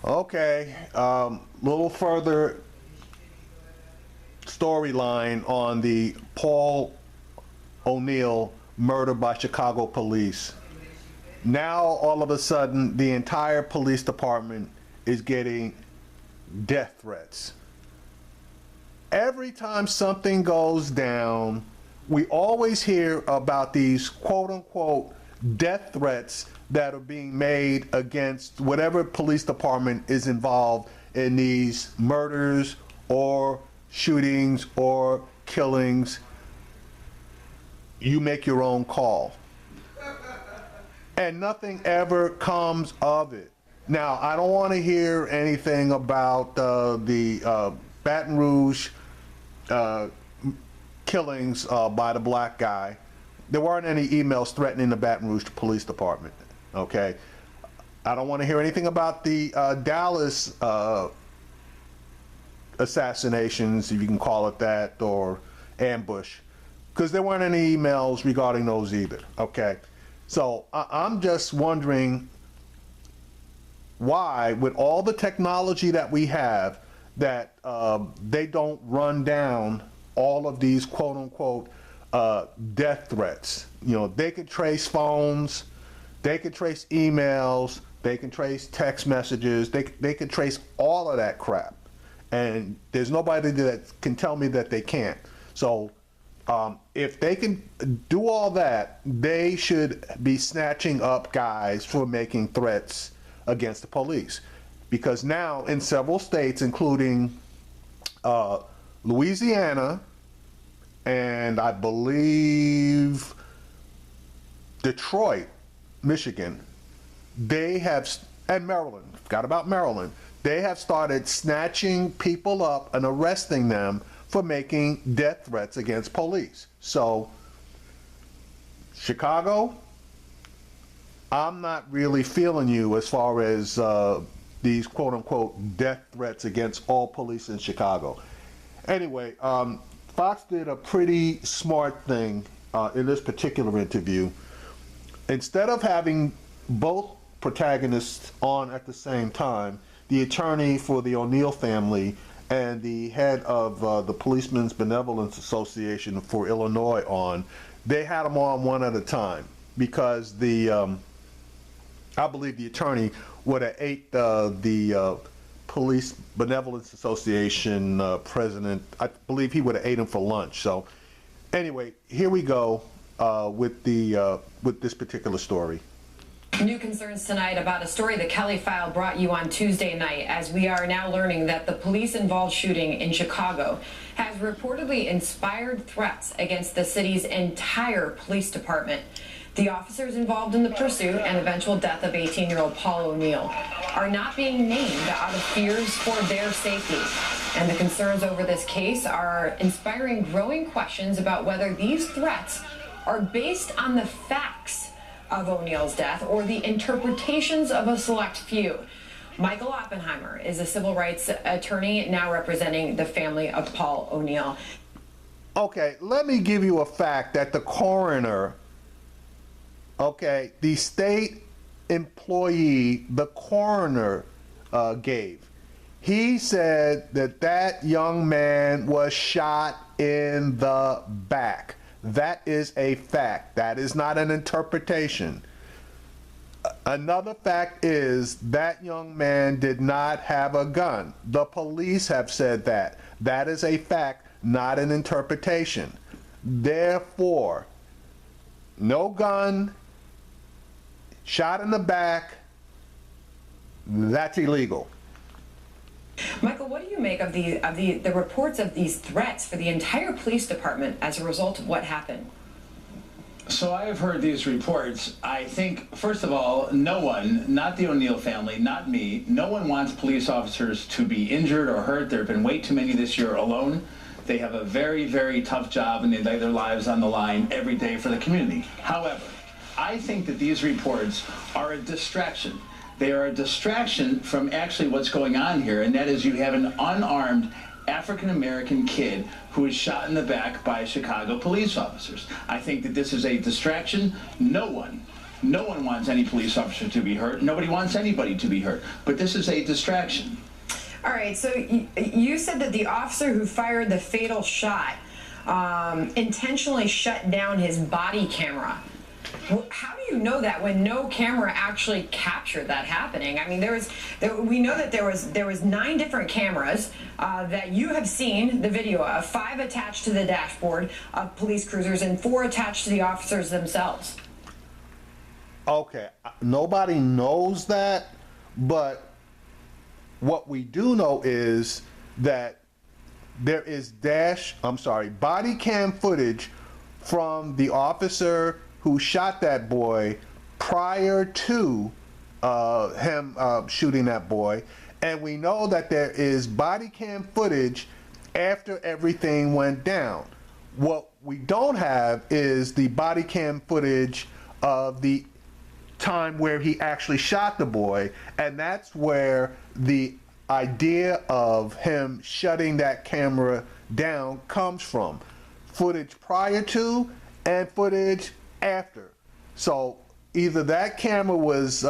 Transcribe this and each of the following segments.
Okay, little further storyline on the Paul O'Neill murder by Chicago police. Now, all of a sudden, the entire police department is getting death threats. Every time something goes down, we always hear about these quote-unquote death threats that are being made against whatever police department is involved in these murders or shootings or killings. You make your own call. And nothing ever comes of it. Now, I don't want to hear anything about the Baton Rouge killings by the black guy. There weren't any emails threatening the Baton Rouge Police Department, okay? I don't want to hear anything about the Dallas assassinations, if you can call it that, or ambush, because there weren't any emails regarding those either, okay? So I'm just wondering why, with all the technology that we have, that they don't run down all of these quote-unquote death threats. You know, they could trace phones, they could trace emails, they can trace text messages, they can trace all of that crap. And there's nobody that can tell me that they can't. So if they can do all that, they should be snatching up guys for making threats against the police. Because now in several states, including Louisiana, and I believe Detroit, Michigan, they have, and Maryland, forgot about Maryland, they have started snatching people up and arresting them for making death threats against police. So, Chicago, I'm not really feeling you as far as these quote-unquote death threats against all police in Chicago. Anyway, Fox did a pretty smart thing in this particular interview. Instead of having both protagonists on at the same time, the attorney for the O'Neill family and the head of the Policemen's Benevolence Association for Illinois on, they had them on one at a time, because the I believe the attorney would have ate the Police Benevolence Association president. I believe he would have ate him for lunch. So anyway, here we go with this particular story. New concerns tonight about a story the Kelly File brought you on Tuesday night, as we are now learning that the police-involved shooting in Chicago has reportedly inspired threats against the city's entire police department. The officers involved in the pursuit and eventual death of 18-year-old Paul O'Neill are not being named out of fears for their safety. And the concerns over this case are inspiring growing questions about whether these threats are based on the facts of O'Neill's death or the interpretations of a select few. Michael Oppenheimer is a civil rights attorney now representing the family of Paul O'Neill. Okay, let me give you a fact that the coroner, okay, the state employee, the coroner gave. He said that that young man was shot in the back. That is a fact. That is not an interpretation. Another fact is that young man did not have a gun. The police have said that. That is a fact, not an interpretation. Therefore, no gun, shot in the back, that's illegal. Michael, what do you make of the reports of these threats for the entire police department as a result of what happened? So I have heard these reports. I think, first of all, no one, not the O'Neill family, not me, no one wants police officers to be injured or hurt. There have been way too many this year alone. They have a very, very tough job, and they lay their lives on the line every day for the community. However, I think that these reports are a distraction. They are a distraction from actually what's going on here, and that is you have an unarmed African-American kid who was shot in the back by Chicago police officers. I think that this is a distraction. No one No one wants any police officer to be hurt. Nobody wants anybody to be hurt. But this is a distraction. All right, so you said that the officer who fired the fatal shot intentionally shut down his body camera. Well, how do you know that when no camera actually captured that happening? I mean, we know that there was 9 different cameras that you have seen the video of, 5 attached to the dashboard of police cruisers and 4 attached to the officers themselves. Okay, nobody knows that, but what we do know is that there is body cam footage from the officer who shot that boy prior to him shooting that boy, and we know that there is body cam footage after everything went down. What we don't have is the body cam footage of the time where he actually shot the boy, and that's where the idea of him shutting that camera down comes from. Footage prior to and footage after. So either that camera was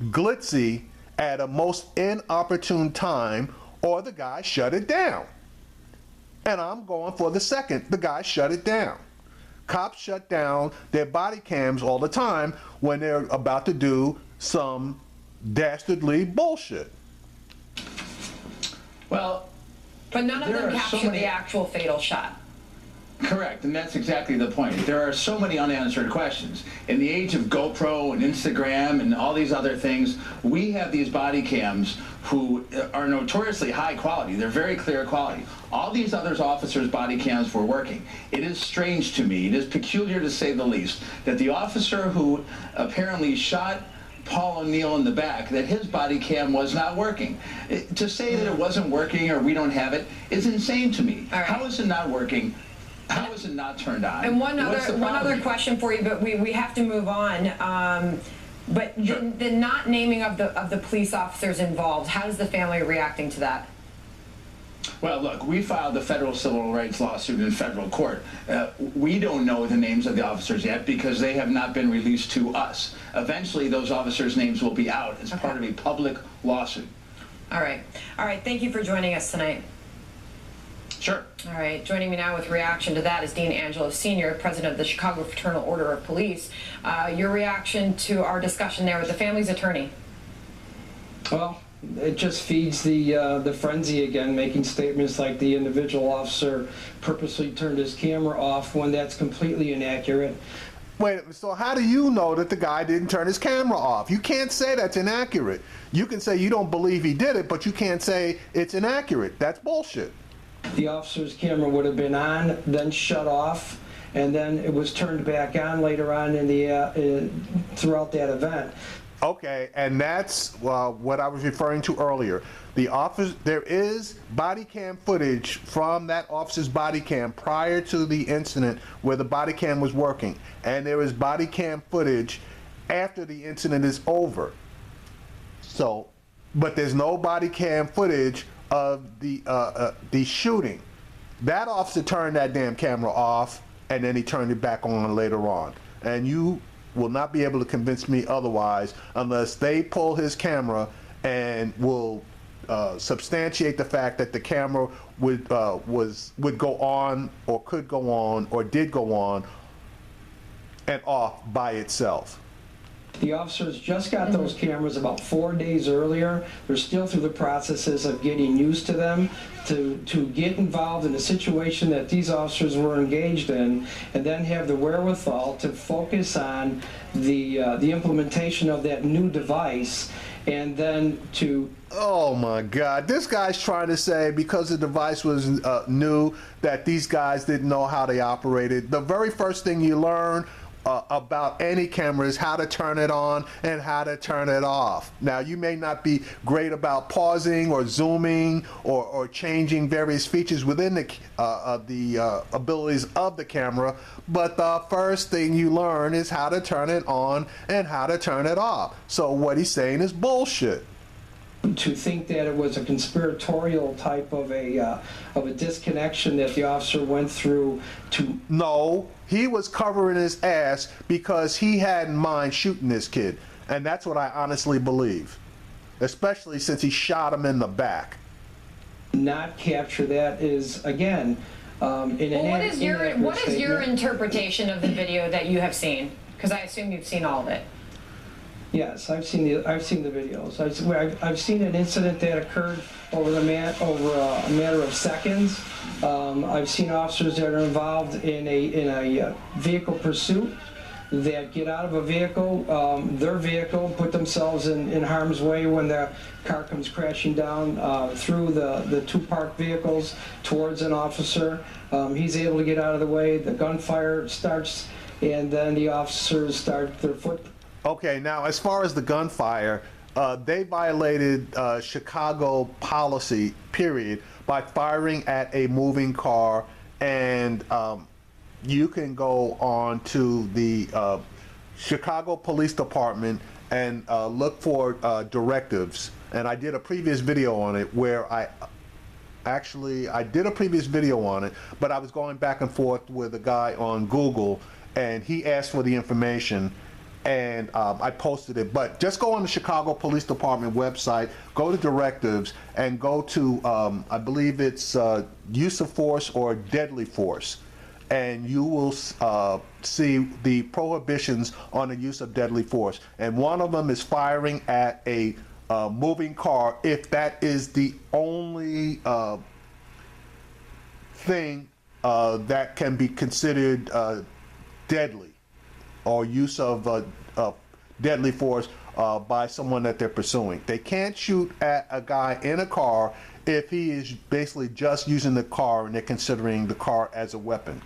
glitzy at a most inopportune time, or the guy shut it down. And I'm going for the second. The guy shut it down. Cops shut down their body cams all the time when they're about to do some dastardly bullshit. Well, but none of them captured the actual fatal shot. Correct, and that's exactly the point. There are so many unanswered questions. In the age of GoPro and Instagram and all these other things, we have these body cams who are notoriously high quality. They're very clear quality. All these other officers' body cams were working. It is strange to me, it is peculiar to say the least, that the officer who apparently shot Paul O'Neill in the back, that his body cam was not working. To say that it wasn't working or we don't have it is insane to me. Right. How is it not working? How is it not turned on? And one other question for you, but we have to move on. But sure. the not naming of the police officers involved, how is the family reacting to that? Well, look, we filed the federal civil rights lawsuit in federal court. We don't know the names of the officers yet because they have not been released to us. Eventually, those officers' names will be out as part of a public lawsuit. All right. All right. Thank you for joining us tonight. Sure. All right. Joining me now with reaction to that is Dean Angelo Sr., president of the Chicago Fraternal Order of Police. Your reaction to our discussion there with the family's attorney? Well, it just feeds the frenzy again, making statements like the individual officer purposely turned his camera off when that's completely inaccurate. Wait, so how do you know that the guy didn't turn his camera off? You can't say that's inaccurate. You can say you don't believe he did it, but you can't say it's inaccurate. That's bullshit. The officer's camera would have been on, then shut off, and then it was turned back on later on in the throughout that event. Okay, and that's what I was referring to earlier. There is body cam footage from that officer's body cam prior to the incident where the body cam was working, and there is body cam footage after the incident is over. So, but there's no body cam footage of the shooting. That officer turned that damn camera off, and then he turned it back on later on. And you will not be able to convince me otherwise unless they pull his camera and will substantiate the fact that the camera would go on or could go on or did go on and off by itself. The officers just got those cameras about 4 days earlier. They're still through the processes of getting used to them, to get involved in a situation that these officers were engaged in, and then have the wherewithal to focus on the implementation of that new device, and then to... Oh my God, this guy's trying to say because the device was new that these guys didn't know how they operated. The very first thing you learn about any camera is how to turn it on and how to turn it off. Now, you may not be great about pausing or zooming or changing various features within the abilities of the camera, but the first thing you learn is how to turn it on and how to turn it off. So what he's saying is bullshit. to think that it was a conspiratorial type of a disconnection that the officer went through to... No, he was covering his ass because he had in mind shooting this kid. And that's what I honestly believe, especially since he shot him in the back. Not capture that is, again, Well, what is your interpretation of the video that you have seen? Because I assume you've seen all of it. Yes, I've seen the videos. I've seen an incident that occurred over a matter of seconds. I've seen officers that are involved in a vehicle pursuit that get out of a vehicle, their vehicle, put themselves in harm's way when the car comes crashing down through the two parked vehicles towards an officer. He's able to get out of the way, the gunfire starts, and then the officers start their foot. Okay, now as far as the gunfire, they violated Chicago policy, period, by firing at a moving car, and you can go on to the Chicago Police Department and look for directives. And I did a previous video on it where I did a previous video on it, but I was going back and forth with a guy on Google, and he asked for the information, and I posted it. But just go on the Chicago Police Department website, go to directives, and go to, I believe it's use of force or deadly force. And you will see the prohibitions on the use of deadly force. And one of them is firing at a moving car if that is the only thing that can be considered deadly, or use of deadly force by someone that they're pursuing. They can't shoot at a guy in a car if he is basically just using the car and they're considering the car as a weapon.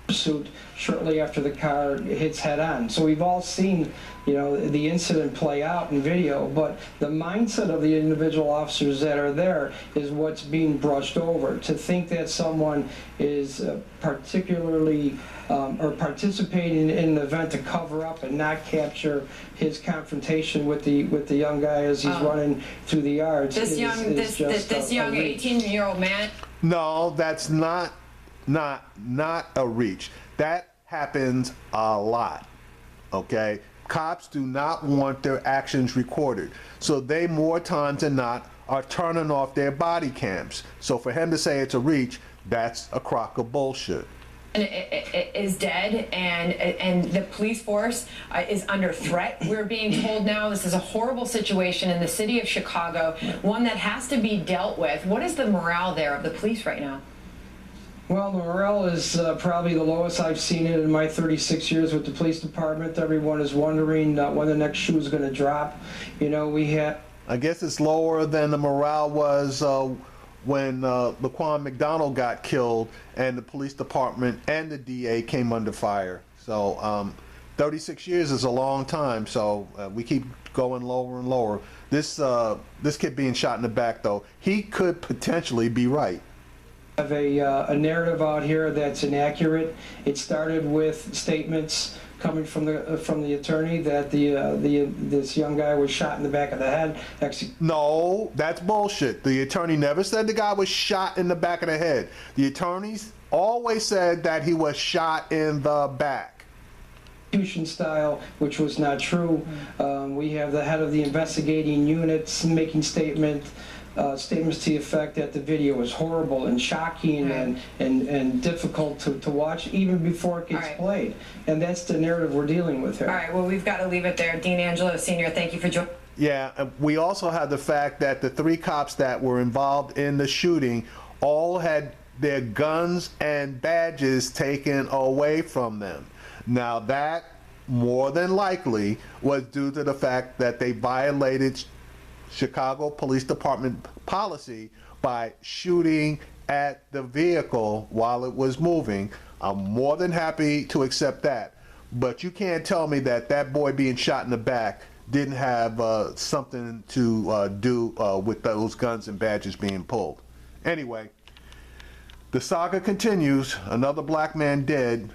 Pursuit shortly after the car hits head on. So we've all seen, the incident play out in video, but the mindset of the individual officers that are there is what's being brushed over. To think that someone is particularly or participating in an event to cover up and not capture his confrontation with the young guy as he's running through the yards. This young 18-year-old man. No, that's not a reach. That happens a lot, okay? Cops do not want their actions recorded, so they more times than not are turning off their body cams. So for him to say it's a reach, that's a crock of bullshit. And it is dead, and the police force is under threat. We're being told now this is a horrible situation in the city of Chicago, one that has to be dealt with. What is the morale there of the police right now? Well, the morale is probably the lowest I've seen it in my 36 years with the police department. Everyone is wondering when the next shoe is going to drop. We had... I guess it's lower than the morale was when Laquan McDonald got killed and the police department and the DA came under fire. So 36 years is a long time, so we keep going lower and lower. This kid being shot in the back, though, he could potentially be right. Have a narrative out here that's inaccurate. It started with statements coming from the attorney that this young guy was shot in the back of the head. No, that's bullshit. The attorney never said the guy was shot in the back of the head. The attorneys always said that he was shot in the back. Style, which was not true. We have the head of the investigating units making statements to the effect that the video was horrible and shocking and difficult to watch even before it gets played. And that's the narrative we're dealing with here. All right, well, we've got to leave it there. Dean Angelo, Sr., thank you for joining. Yeah, we also have the fact that the 3 cops that were involved in the shooting all had their guns and badges taken away from them. Now that, more than likely, was due to the fact that they violated Chicago Police Department policy by shooting at the vehicle while it was moving. I'm more than happy to accept that, but you can't tell me that that boy being shot in the back didn't have something to do with those guns and badges being pulled. Anyway, the saga continues. Another black man dead,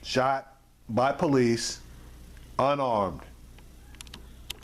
shot by police, unarmed.